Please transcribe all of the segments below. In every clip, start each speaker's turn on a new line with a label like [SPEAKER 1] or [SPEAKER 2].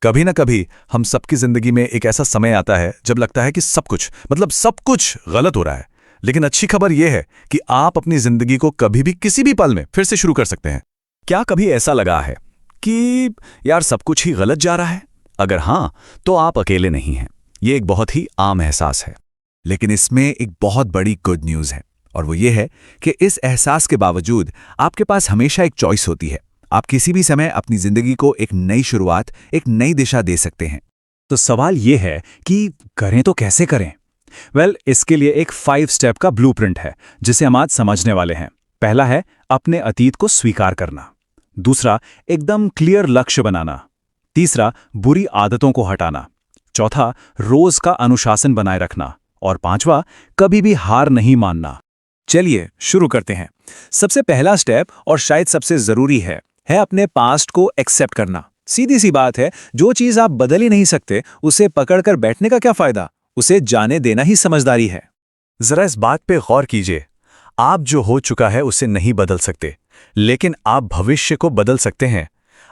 [SPEAKER 1] कभी ना कभी हम सबकी जिंदगी में एक ऐसा समय आता है जब लगता है कि सब कुछ गलत हो रहा है। लेकिन अच्छी खबर यह है कि आप अपनी जिंदगी को कभी भी किसी भी पल में फिर से शुरू कर सकते हैं। क्या कभी ऐसा लगा है कि यार सब कुछ ही गलत जा रहा है? अगर हाँ, तो आप अकेले नहीं हैं। ये एक बहुत ही आम एहसास है। लेकिन इसमें एक बहुत बड़ी गुड न्यूज़ है, और वो ये है कि इस एहसास के बावजूद आपके पास हमेशा एक चॉइस होती है। आप किसी भी समय अपनी जिंदगी को एक नई शुरुआत, एक नई दिशा दे सकते हैं।
[SPEAKER 2] तो सवाल ये है कि करें तो कैसे करें? इसके लिए एक 5 स्टेप का ब्लूप्रिंट है जिसे हम आज समझने वाले हैं। पहला है अपने अतीत को स्वीकार करना। दूसरा, एकदम क्लियर लक्ष्य बनाना। तीसरा, बुरी आदतों को हटाना। चौथा, रोज का अनुशासन बनाए रखना। और पांचवा, कभी भी हार नहीं मानना। चलिए शुरू करते हैं। सबसे पहला स्टेप, और शायद सबसे जरूरी है अपने पास्ट को एक्सेप्ट करना। सीधी सी बात है, जो चीज आप बदल ही नहीं सकते उसे पकड़कर बैठने का क्या फायदा? उसे जाने देना ही समझदारी है।
[SPEAKER 1] जरा इस बात पे गौर कीजिए। आप जो हो चुका है उसे नहीं बदल सकते, लेकिन आप भविष्य को बदल सकते हैं।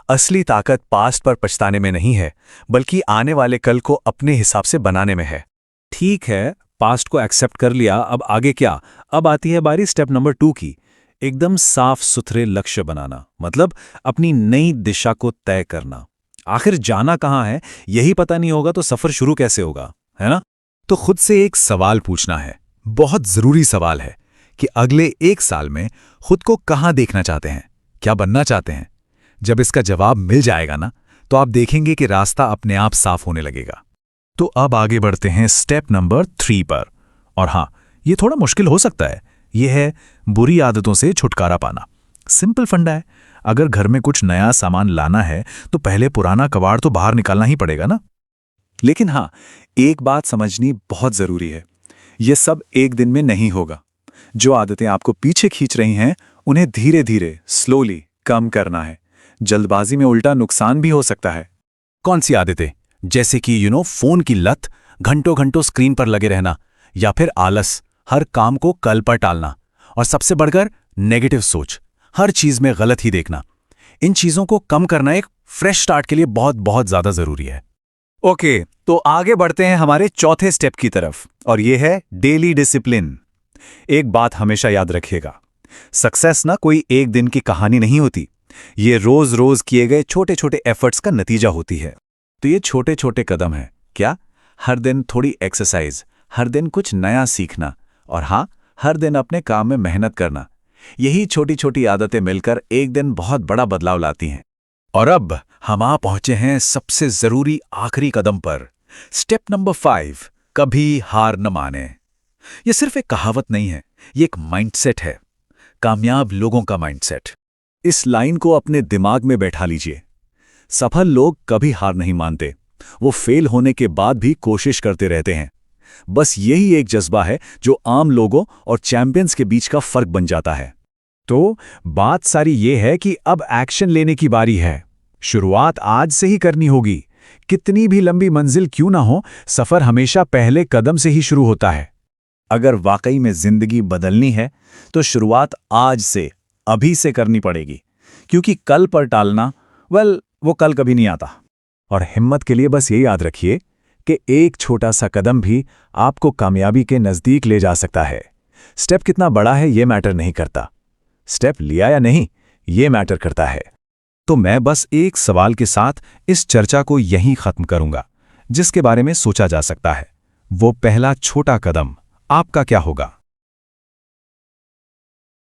[SPEAKER 1] असली ताकत पास्ट पर पछताने में नहीं है, बल्कि आने वाले कल को अपने हिसाब से बनाने में है।
[SPEAKER 2] ठीक है, पास्ट को एक्सेप्ट कर लिया, अब आगे क्या? अब आती है बारी स्टेप नंबर 2 की। एकदम साफ सुथरे लक्ष्य बनाना, मतलब अपनी नई दिशा को तय करना। आखिर जाना कहाँ है यही पता नहीं होगा तो सफर शुरू कैसे होगा, है ना?
[SPEAKER 1] तो खुद से एक सवाल पूछना है, बहुत जरूरी सवाल है, कि अगले 1 साल में खुद को कहाँ देखना चाहते हैं, क्या बनना चाहते हैं? जब इसका जवाब मिल जाएगा ना, तो आप देखेंगे कि रास्ता अपने आप साफ होने लगेगा। तो अब आगे बढ़ते हैं स्टेप नंबर 3 पर। और हाँ, ये थोड़ा मुश्किल हो सकता है। यह है बुरी आदतों से छुटकारा पाना। सिंपल फंडा है। अगर घर में कुछ नया सामान लाना है तो पहले पुराना कबाड़ तो बाहर निकालना ही पड़ेगा ना।
[SPEAKER 2] लेकिन हाँ, एक बात समझनी बहुत जरूरी है, यह सब एक दिन में नहीं होगा। जो आदतें आपको पीछे खींच रही हैं, उन्हें धीरे धीरे स्लोली कम करना है। जल्दबाजी में उल्टा नुकसान भी हो सकता है।
[SPEAKER 1] कौन सी आदतें? जैसे कि फोन की लत, घंटों घंटों स्क्रीन पर लगे रहना, या फिर आलस, हर काम को कल पर टालना, और सबसे बढ़कर नेगेटिव सोच, हर चीज में गलत ही देखना। इन चीजों को कम करना एक फ्रेश स्टार्ट के लिए बहुत बहुत ज्यादा जरूरी है।
[SPEAKER 2] ओके, तो आगे बढ़ते हैं हमारे चौथे स्टेप की तरफ, और यह है डेली डिसिप्लिन। एक बात हमेशा याद रखिएगा, सक्सेस ना कोई एक दिन की कहानी नहीं होती। ये रोज रोज किए गए छोटे छोटे एफर्ट्स का नतीजा होती है। तो ये छोटे छोटे कदम हैं। क्या? हर दिन थोड़ी एक्सरसाइज, हर दिन कुछ नया सीखना, और हाँ, हर दिन अपने काम में मेहनत करना। यही छोटी छोटी आदतें मिलकर एक दिन बहुत बड़ा बदलाव लाती हैं।
[SPEAKER 1] और अब हम आ पहुंचे हैं सबसे जरूरी आखिरी कदम पर, स्टेप नंबर 5, कभी हार न माने। यह सिर्फ एक कहावत नहीं है, ये एक माइंडसेट है, कामयाब लोगों का माइंडसेट। इस लाइन को अपने दिमाग में बैठा लीजिए। सफल लोग कभी हार नहीं मानते, वो फेल होने के बाद भी कोशिश करते रहते हैं। बस यही एक जज्बा है जो आम लोगों और चैंपियंस के बीच का फर्क बन जाता है।
[SPEAKER 2] तो बात सारी ये है कि अब एक्शन लेने की बारी है। शुरुआत आज से ही करनी होगी। कितनी भी लंबी मंजिल क्यों ना हो, सफर हमेशा पहले कदम से ही शुरू होता है।
[SPEAKER 1] अगर वाकई में जिंदगी बदलनी है तो शुरुआत आज से, अभी से करनी पड़ेगी, क्योंकि कल पर टालना, वो कल कभी नहीं आता।
[SPEAKER 2] और हिम्मत के लिए बस ये याद रखिए कि एक छोटा सा कदम भी आपको कामयाबी के नजदीक ले जा सकता है। स्टेप कितना बड़ा है ये मैटर नहीं करता, स्टेप लिया या नहीं ये मैटर करता है।
[SPEAKER 1] तो मैं बस एक सवाल के साथ इस चर्चा को यहीं खत्म करूंगा, जिसके बारे में सोचा जा सकता है। वो पहला छोटा कदम आपका क्या होगा?